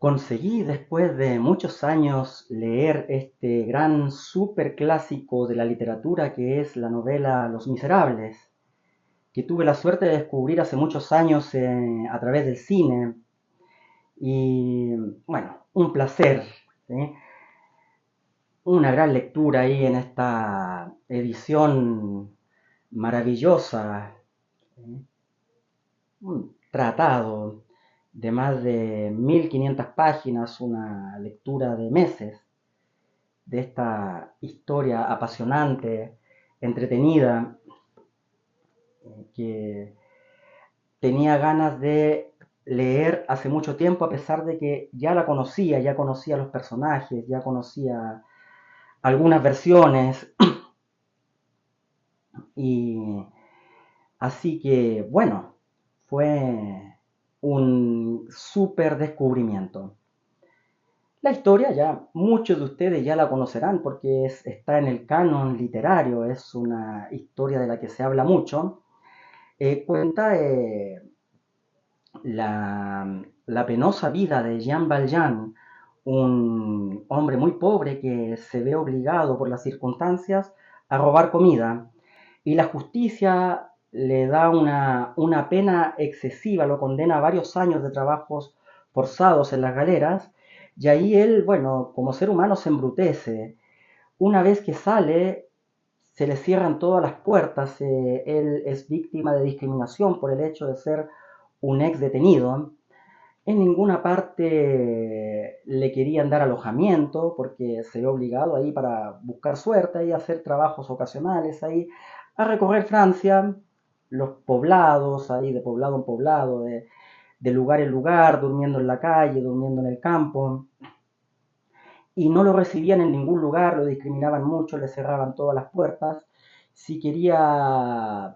Conseguí después de muchos años leer este gran superclásico de la literatura que es la novela Los Miserables, que tuve la suerte de descubrir hace muchos años a través del cine. Y bueno, un placer, ¿sí? Una gran lectura ahí en esta edición maravillosa, ¿sí? Un tratado de más de 1500 páginas, una lectura de meses de esta historia apasionante, entretenida, que tenía ganas de leer hace mucho tiempo, a pesar de que ya conocía los personajes, ya conocía algunas versiones, y así que bueno, fue un súper descubrimiento. La historia ya muchos de ustedes ya la conocerán porque está en el canon literario, es una historia de la que se habla mucho. Cuenta la penosa vida de Jean Valjean, un hombre muy pobre que se ve obligado por las circunstancias a robar comida, y la justicia le da una pena excesiva, lo condena a varios años de trabajos forzados en las galeras, y ahí él, bueno, como ser humano se embrutece. Una vez que sale, se le cierran todas las puertas, él es víctima de discriminación por el hecho de ser un ex detenido. En ninguna parte le querían dar alojamiento porque se ve obligado ahí para buscar suerte y hacer trabajos ocasionales ahí, a recorrer Francia, los poblados, ahí de poblado en poblado, de lugar en lugar, durmiendo en la calle, durmiendo en el campo, y no lo recibían en ningún lugar, lo discriminaban mucho, le cerraban todas las puertas. Si quería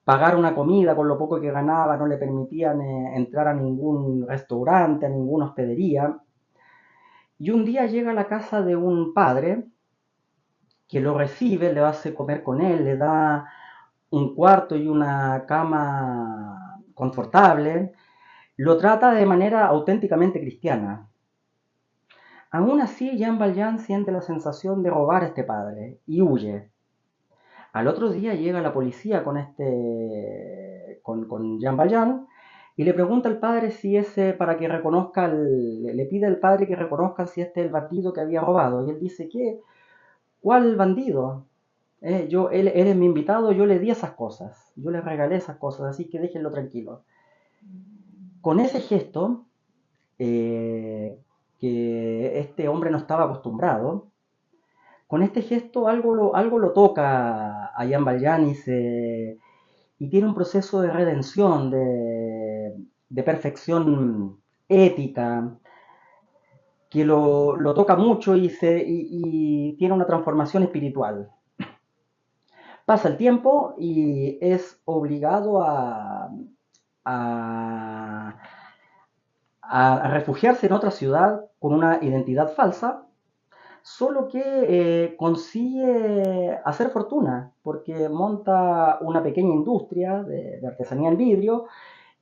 pagar una comida con lo poco que ganaba, no le permitían entrar a ningún restaurante, a ninguna hospedería. Y un día llega a la casa de un padre que lo recibe, le hace comer con él, le da un cuarto y una cama confortable, lo trata de manera auténticamente cristiana. Aún así, Jean Valjean siente la sensación de robar a este padre y huye. Al otro día llega la policía con Jean Valjean y le pregunta al padre si ese, para que reconozca, le pide al padre que reconozca si este es el bandido que había robado. Y él dice, ¿qué? ¿Cuál bandido? Él es mi invitado, yo le di esas cosas, yo le regalé esas cosas, así que déjenlo tranquilo. Con ese gesto, eh, que este hombre no estaba acostumbrado, con este gesto algo lo toca a Jean Valjean y tiene un proceso de redención, de perfección ética, que lo toca mucho y tiene una transformación espiritual. Pasa el tiempo y es obligado a, a refugiarse en otra ciudad con una identidad falsa, solo que consigue hacer fortuna, porque monta una pequeña industria de artesanía en vidrio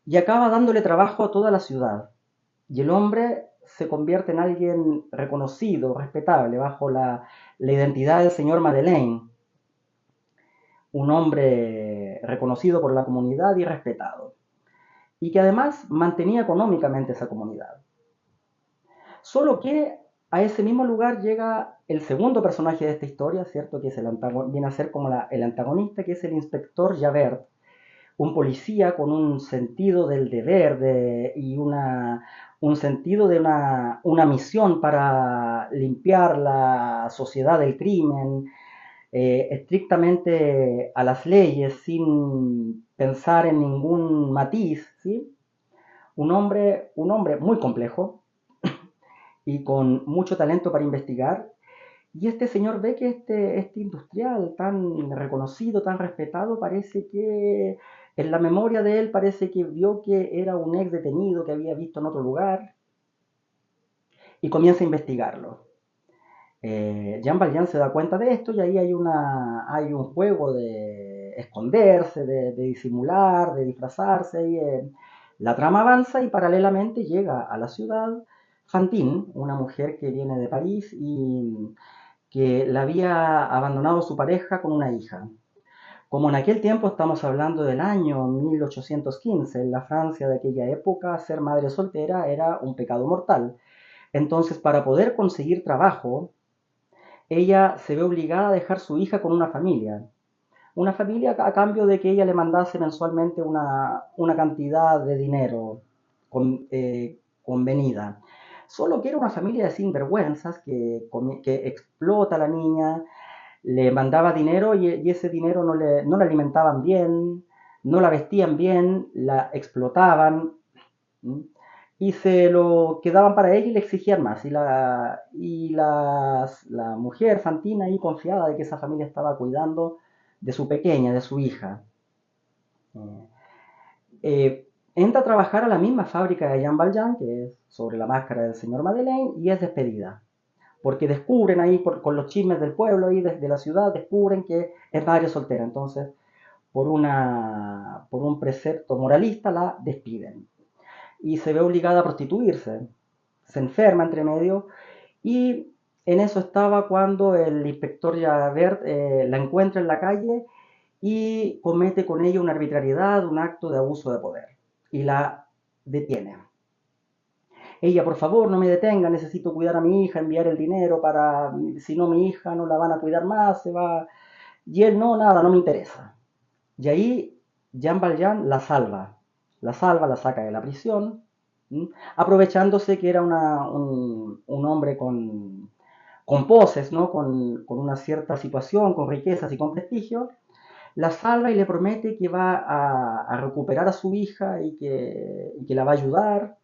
y acaba dándole trabajo a toda la ciudad. Y el hombre se convierte en alguien reconocido, respetable, bajo la identidad del señor Madeleine, un hombre reconocido por la comunidad y respetado, y que además mantenía económicamente esa comunidad. Solo que a ese mismo lugar llega el segundo personaje de esta historia, ¿cierto? Que es viene a ser como el antagonista, que es el inspector Javert, un policía con un sentido del deber y un sentido de una misión para limpiar la sociedad del crimen, estrictamente a las leyes, sin pensar en ningún matiz, ¿sí? Un hombre muy complejo y con mucho talento para investigar. Y este señor ve que este industrial tan reconocido, tan respetado, parece que en la memoria de él parece que vio que era un ex detenido que había visto en otro lugar y comienza a investigarlo. Jean Valjean se da cuenta de esto y ahí hay un juego de esconderse, de disimular, de disfrazarse. Y, la trama avanza y paralelamente llega a la ciudad Fantine, una mujer que viene de París y que la había abandonado su pareja con una hija. Como en aquel tiempo estamos hablando del año 1815, en la Francia de aquella época, ser madre soltera era un pecado mortal. Entonces, para poder conseguir trabajo, ella se ve obligada a dejar su hija con una familia a cambio de que ella le mandase mensualmente una cantidad de dinero convenida. Solo que era una familia de sinvergüenzas que explota a la niña, le mandaba dinero y ese dinero no la alimentaban bien, no la vestían bien, la explotaban. ¿Mm? Y se lo quedaban para ella y le exigían más. La mujer, Fantina, ahí confiada de que esa familia estaba cuidando de su pequeña, de su hija. Eh, Entra a trabajar a la misma fábrica de Jean Valjean, que es sobre la máscara del señor Madeleine, y es despedida. Porque descubren ahí, con los chismes del pueblo y de la ciudad, descubren que es madre soltera. Entonces, por un precepto moralista, la despiden y se ve obligada a prostituirse. Se enferma entre medio y en eso estaba cuando el inspector Javert la encuentra en la calle y comete con ella una arbitrariedad, un acto de abuso de poder y la detiene. Ella, por favor, no me detenga, necesito cuidar a mi hija, enviar el dinero para, si no mi hija no la van a cuidar más, se va. Y él, no, nada, no me interesa. Y ahí Jean Valjean la salva, la saca de la prisión, ¿m? Aprovechándose que era un hombre con poses, ¿no? Con una cierta situación, con riquezas y con prestigio, la salva y le promete que va a recuperar a su hija y que la va a ayudar.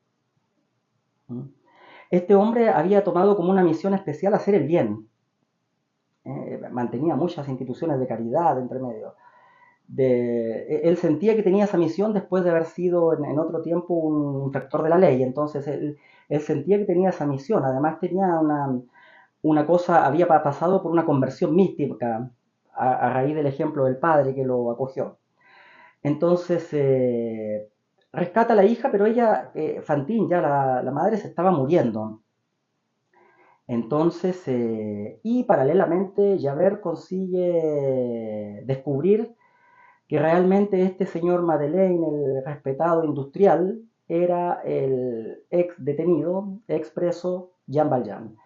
¿M? Este hombre había tomado como una misión especial hacer el bien. Mantenía muchas instituciones de caridad entre medio. Él sentía que tenía esa misión después de haber sido en otro tiempo un infractor de la ley, entonces él sentía que tenía esa misión, además tenía una cosa, había pasado por una conversión mística a raíz del ejemplo del padre que lo acogió. Entonces rescata a la hija, pero ella, Fantine, ya la madre se estaba muriendo. Entonces, y paralelamente Javert consigue descubrir que realmente este señor Madeleine, el respetado industrial, era el ex detenido, ex preso Jean Valjean.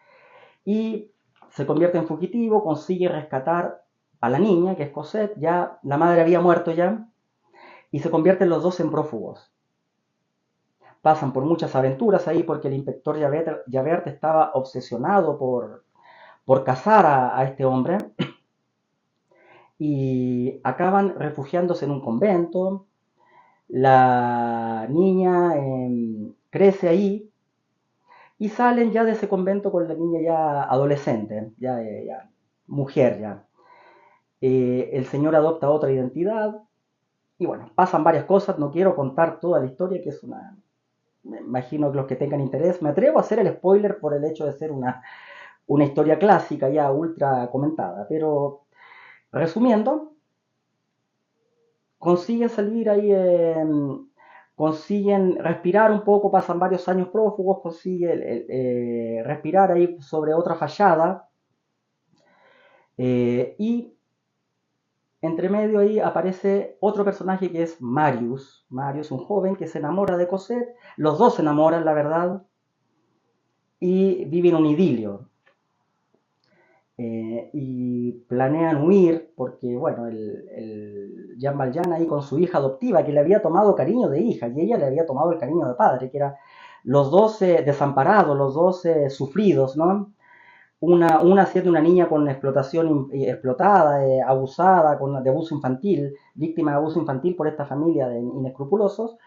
Y se convierte en fugitivo, consigue rescatar a la niña, que es Cosette, ya la madre había muerto ya, y se convierten los dos en prófugos. Pasan por muchas aventuras ahí porque el inspector Javert estaba obsesionado por cazar a este hombre y acaban refugiándose en un convento. La niña crece ahí y salen ya de ese convento con la niña ya adolescente, ya mujer ya. El señor adopta otra identidad y bueno, pasan varias cosas, no quiero contar toda la historia, que es una, me imagino que los que tengan interés, me atrevo a hacer el spoiler por el hecho de ser una historia clásica ya ultra comentada, pero resumiendo, consiguen salir ahí, consiguen respirar un poco, pasan varios años prófugos, consiguen respirar ahí sobre otra fallada y entre medio ahí aparece otro personaje que es Marius. Marius, un joven que se enamora de Cosette, los dos se enamoran, la verdad, y viven un idilio. Y planean huir porque, bueno, Jean Valjean ahí con su hija adoptiva, que le había tomado cariño de hija y ella le había tomado el cariño de padre, que eran los dos desamparados, los dos sufridos, ¿no? Una siendo una niña con explotación explotada, abusada, de abuso infantil, víctima de abuso infantil por esta familia de inescrupulosos,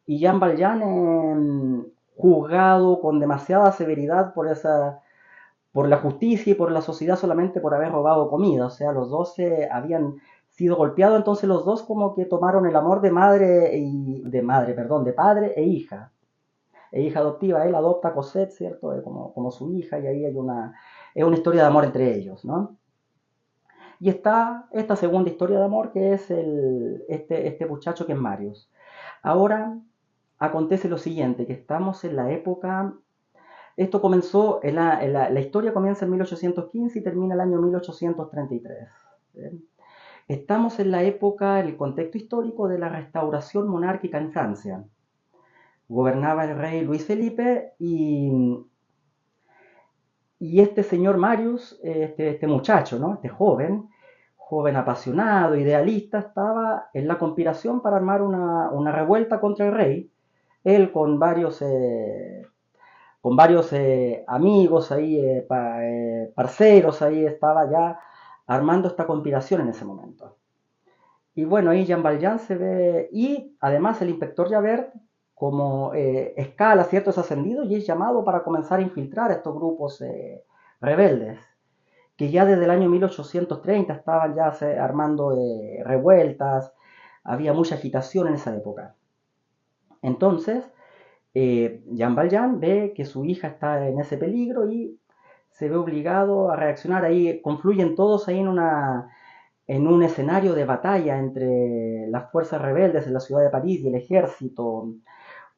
y Jean Valjean juzgado con demasiada severidad por la justicia y por la sociedad solamente por haber robado comida. O sea, los dos habían sido golpeados, entonces los dos como que tomaron el amor de madre de madre, perdón, de padre e hija adoptiva. Él adopta a Cosette, ¿cierto? Como su hija y ahí es una historia de amor entre ellos, ¿no? Y está esta segunda historia de amor que es este muchacho que es Marius. Ahora acontece lo siguiente, que estamos en la época Esto comenzó, la historia comienza en 1815 y termina el año 1833. ¿Bien? Estamos en la época, en el contexto histórico de la restauración monárquica en Francia. Gobernaba el rey Luis Felipe y este señor Marius, este muchacho, ¿no? Este joven apasionado, idealista, estaba en la conspiración para armar una revuelta contra el rey. Él con varios amigos ahí, parceros ahí, estaba ya armando esta conspiración en ese momento. Y bueno, ahí Jean Valjean se ve, y además el inspector Javert, como escala, ¿cierto? Es ascendido y es llamado para comenzar a infiltrar estos grupos rebeldes, que ya desde el año 1830 estaban ya armando revueltas, había mucha agitación en esa época. Entonces, Jean Valjean ve que su hija está en ese peligro y se ve obligado a reaccionar. Ahí confluyen todos ahí en un escenario de batalla entre las fuerzas rebeldes en la ciudad de París y el ejército,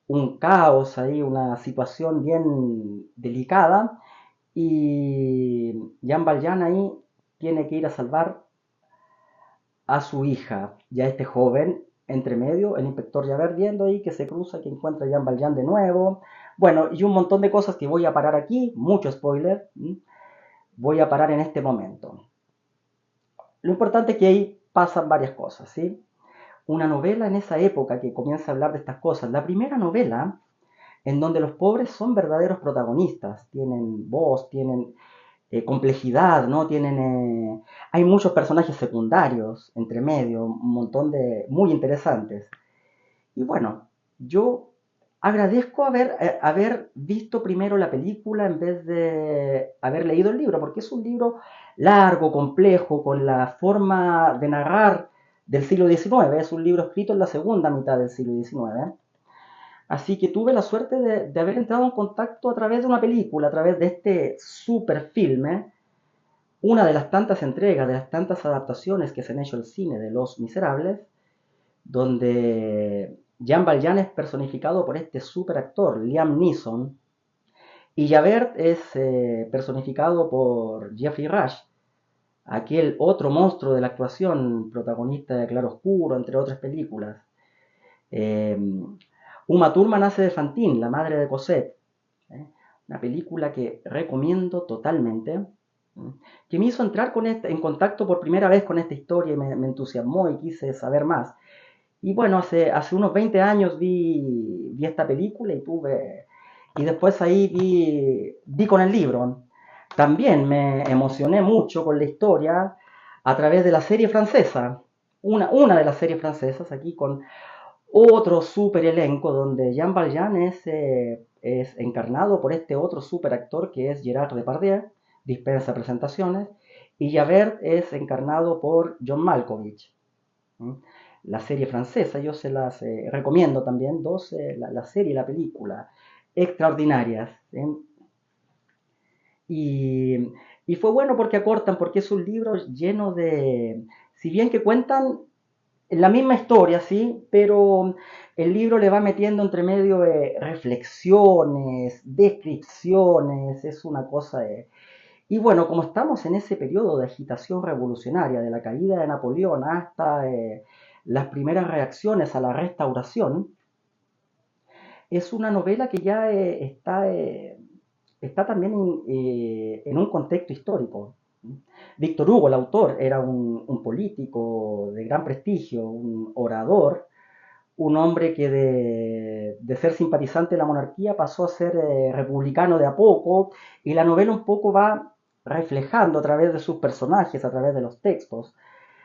un caos ahí, una situación bien delicada, y Jean Valjean ahí tiene que ir a salvar a su hija, ya este joven, entre medio, el inspector Javert viendo ahí que se cruza, que encuentra a Jean Valjean de nuevo, bueno, y un montón de cosas que voy a parar aquí, mucho spoiler, voy a parar en este momento. Lo importante es que ahí pasan varias cosas, ¿sí? Una novela en esa época que comienza a hablar de estas cosas, la primera novela en donde los pobres son verdaderos protagonistas, tienen voz, tienen complejidad, ¿no? Hay muchos personajes secundarios entre medio, un montón de muy interesantes. Y bueno, yo agradezco haber visto primero la película en vez de haber leído el libro, porque es un libro largo, complejo, con la forma de narrar del siglo XIX. Es un libro escrito en la segunda mitad del siglo XIX. Así que tuve la suerte de haber entrado en contacto a través de una película, a través de este super filme, una de las tantas entregas, de las tantas adaptaciones que se han hecho al cine de Los Miserables, donde Jean Valjean es personificado por este super actor, Liam Neeson, y Javert es personificado por Jeffrey Rush, aquel otro monstruo de la actuación, protagonista de Claroscuro, entre otras películas. Eh, Uma Thurman hace de Fantine, la madre de Cosette. ¿Eh? Una película que recomiendo totalmente, que me hizo entrar en contacto por primera vez con esta historia y me entusiasmó y quise saber más. Y bueno, hace unos 20 años vi esta película y después ahí vi con el libro. También me emocioné mucho con la historia a través de la serie francesa, una de las series francesas, aquí con otro super elenco donde Jean Valjean es encarnado por este otro super actor que es Gerard Depardieu, dispensa presentaciones, y Javert es encarnado por John Malkovich. ¿Mm? La serie francesa, yo se las recomiendo también, la serie y la película, extraordinarias. ¿Sí? Y, y fue bueno porque acortan, porque es un libro lleno de, si bien que cuentan la misma historia, sí, pero el libro le va metiendo entre medio reflexiones, descripciones, es una cosa de... Y bueno, como estamos en ese periodo de agitación revolucionaria, de la caída de Napoleón hasta las primeras reacciones a la restauración, es una novela que ya está también en un contexto histórico. Víctor Hugo, el autor, era un político de gran prestigio, un orador, un hombre que de ser simpatizante de la monarquía pasó a ser republicano de a poco, y la novela un poco va reflejando a través de sus personajes, a través de los textos,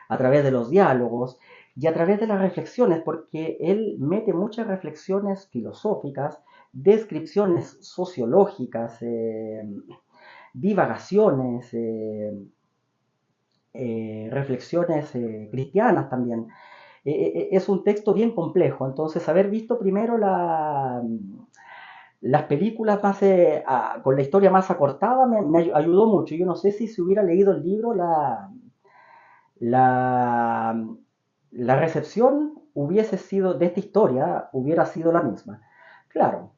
a través de los diálogos y a través de las reflexiones, porque él mete muchas reflexiones filosóficas, descripciones sociológicas, divagaciones, reflexiones cristianas también. Es un texto bien complejo, entonces haber visto primero las películas más, con la historia más acortada me ayudó mucho. Yo no sé si hubiera leído el libro, la, la recepción hubiese sido de esta historia, hubiera sido la misma. Claro,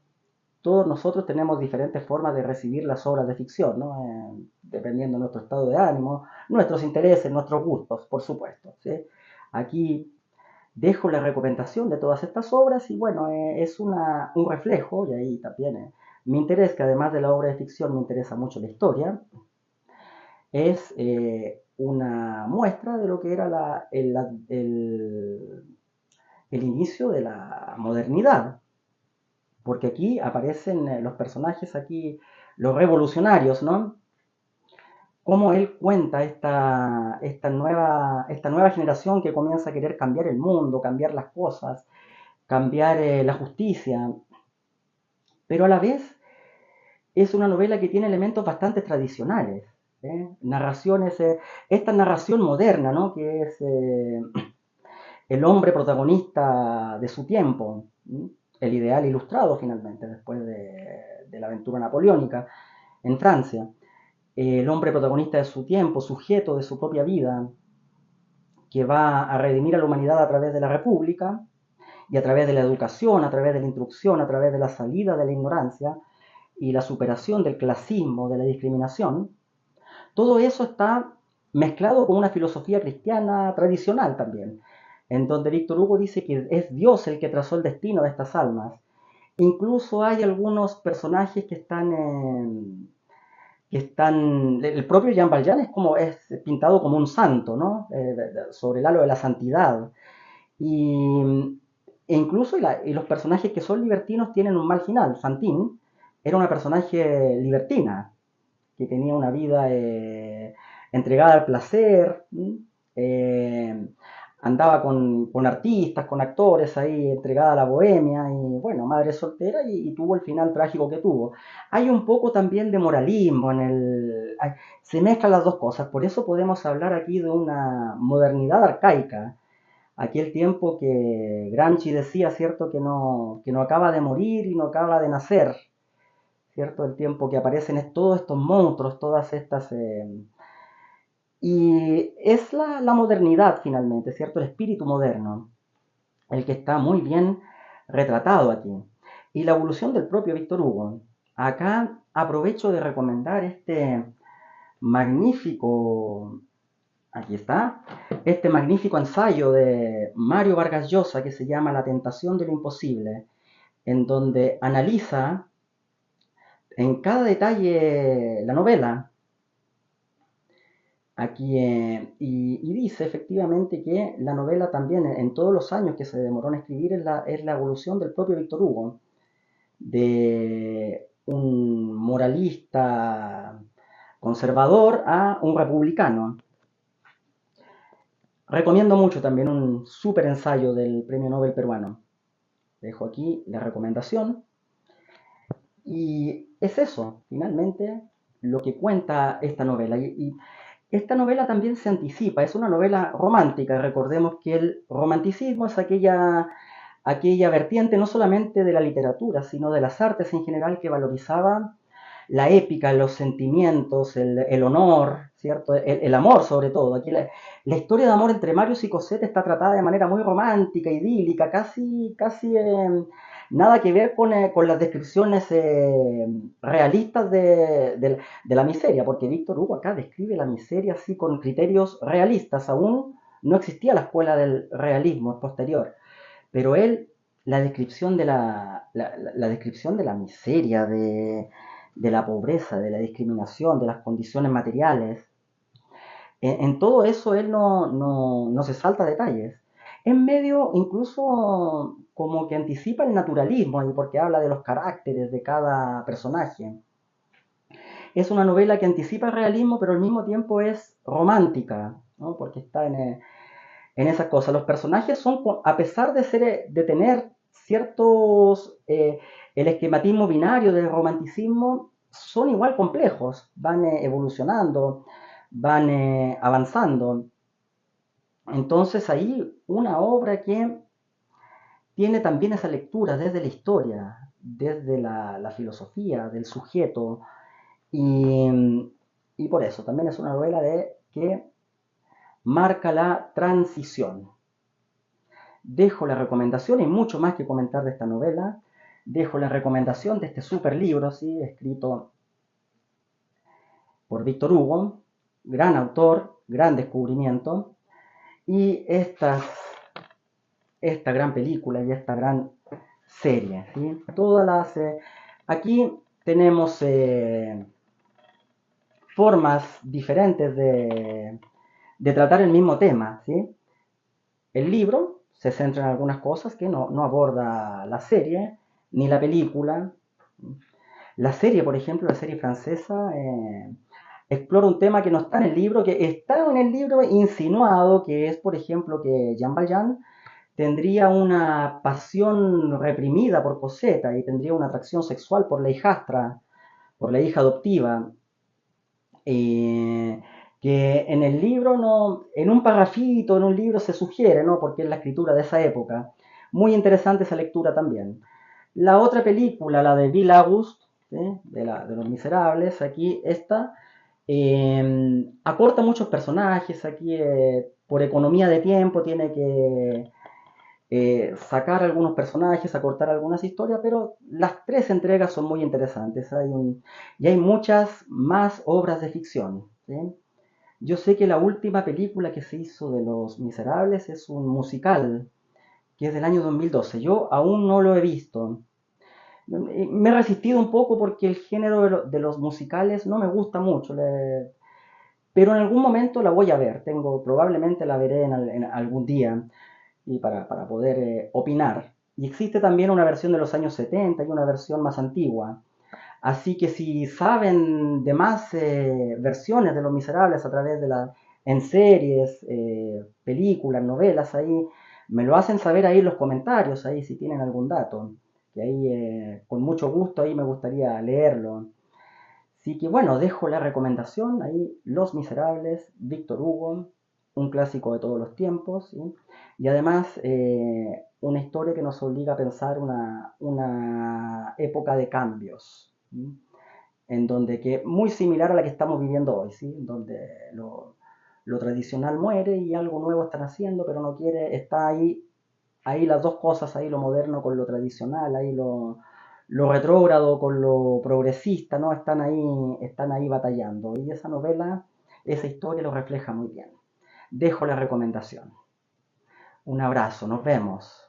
todos nosotros tenemos diferentes formas de recibir las obras de ficción, ¿no? Dependiendo de nuestro estado de ánimo, nuestros intereses, nuestros gustos, por supuesto, ¿sí? Aquí dejo la recomendación de todas estas obras y bueno, es un reflejo, y ahí también mi interés, que además de la obra de ficción me interesa mucho la historia, es una muestra de lo que era el inicio de la modernidad, porque aquí aparecen los personajes, aquí los revolucionarios, ¿no? Cómo él cuenta esta nueva generación que comienza a querer cambiar el mundo, cambiar las cosas, cambiar la justicia, pero a la vez es una novela que tiene elementos bastante tradicionales, ¿eh? Narraciones, esta narración moderna, ¿no? Que es el hombre protagonista de su tiempo, ¿sí? El ideal ilustrado finalmente, después de la aventura napoleónica en Francia, el hombre protagonista de su tiempo, sujeto de su propia vida, que va a redimir a la humanidad a través de la República y a través de la educación, a través de la instrucción, a través de la salida de la ignorancia y la superación del clasismo, de la discriminación. Todo eso está mezclado con una filosofía cristiana tradicional también, en donde Víctor Hugo dice que es Dios el que trazó el destino de estas almas. Incluso hay algunos personajes el propio Jean Valjean es pintado como un santo, ¿no? Sobre el halo de la santidad. Y, y los personajes que son libertinos tienen un mal final. Fantine era una personaje libertina, que tenía una vida entregada al placer, eh, andaba con artistas, con actores ahí, entregada a la bohemia, y bueno, madre soltera y tuvo el final trágico que tuvo. Hay un poco también de moralismo se mezclan las dos cosas, por eso podemos hablar aquí de una modernidad arcaica, aquel tiempo que Gramsci decía, ¿cierto?, que no acaba de morir y no acaba de nacer, ¿cierto? El tiempo que aparecen todos estos monstruos, todas estas... y es la modernidad finalmente, ¿cierto? El espíritu moderno, el que está muy bien retratado aquí. Y la evolución del propio Víctor Hugo. Acá aprovecho de recomendar este magnífico, aquí está, este magnífico ensayo de Mario Vargas Llosa que se llama La tentación de lo imposible, en donde analiza en cada detalle la novela. Aquí, y dice efectivamente que la novela también, en todos los años que se demoró en escribir, es la evolución del propio Víctor Hugo, de un moralista conservador a un republicano. Recomiendo mucho también un súper ensayo del premio Nobel peruano. Dejo aquí la recomendación. Y es eso, finalmente, lo que cuenta esta novela. Y esta novela también se anticipa, es una novela romántica. Recordemos que el romanticismo es aquella vertiente no solamente de la literatura, sino de las artes en general que valorizaba la épica, los sentimientos, el honor, ¿cierto? El amor sobre todo. Aquí la historia de amor entre Marius y Cosette está tratada de manera muy romántica, idílica, casi nada que ver con las descripciones realistas de la miseria, porque Víctor Hugo acá describe la miseria así con criterios realistas, aún no existía la escuela del realismo posterior, pero él, la descripción la descripción de la miseria, de la pobreza, de la discriminación, de las condiciones materiales, en todo eso él no se salta detalles. En medio incluso como que anticipa el naturalismo, porque habla de los caracteres de cada personaje. Es una novela que anticipa el realismo, pero al mismo tiempo es romántica, ¿no? Porque está en esas cosas. Los personajes son, a pesar de tener ciertos, el esquematismo binario del romanticismo, son igual complejos, van evolucionando, van avanzando. Entonces ahí una obra que tiene también esa lectura desde la historia, desde la filosofía del sujeto, y por eso también es una novela que marca la transición. Dejo la recomendación y mucho más que comentar de esta novela. Dejo la recomendación de este super libro, ¿sí? Escrito por Víctor Hugo, gran autor, gran descubrimiento, y esta gran película y esta gran serie, ¿sí? Todas las, aquí tenemos formas diferentes de tratar el mismo tema, ¿sí? El libro se centra en algunas cosas que no aborda la serie ni la película. La serie, por ejemplo, la serie francesa, explora un tema que no está en el libro, que está en el libro insinuado, que es, por ejemplo, que Jean Valjean tendría una pasión reprimida por Cosetta y tendría una atracción sexual por la hijastra, por la hija adoptiva. eh, que en el libro no, en un parrafito, en un libro se sugiere, ¿no? Porque es la escritura de esa época. Muy interesante esa lectura también. La otra película, la de Bill August, ¿sí? de Los Miserables, aquí esta acorta muchos personajes, aquí por economía de tiempo tiene que sacar algunos personajes, acortar algunas historias, pero las tres entregas son muy interesantes. Y hay muchas más obras de ficción. ¿Sí? Yo sé que la última película que se hizo de Los Miserables es un musical, que es del año 2012. Yo aún no lo he visto. Me he resistido un poco porque el género de los musicales no me gusta mucho, pero en algún momento la voy a ver. Probablemente la veré en algún día y para poder opinar. Y existe también una versión de los años 70 y una versión más antigua. Así que si saben de más versiones de Los Miserables a través en series, películas, novelas, ahí me lo hacen saber ahí en los comentarios, ahí si tienen algún dato, que ahí con mucho gusto ahí me gustaría leerlo. Así que bueno, dejo la recomendación ahí, Los Miserables, Víctor Hugo, un clásico de todos los tiempos, ¿sí? Y además una historia que nos obliga a pensar una época de cambios, ¿sí? En donde que muy similar a la que estamos viviendo hoy, ¿sí? En donde lo tradicional muere y algo nuevo están haciendo, pero no quiere, está ahí las dos cosas, ahí lo moderno con lo tradicional, ahí lo retrógrado con lo progresista, ¿no? Están ahí batallando. Y esa novela, esa historia lo refleja muy bien. Dejo la recomendación. Un abrazo, nos vemos.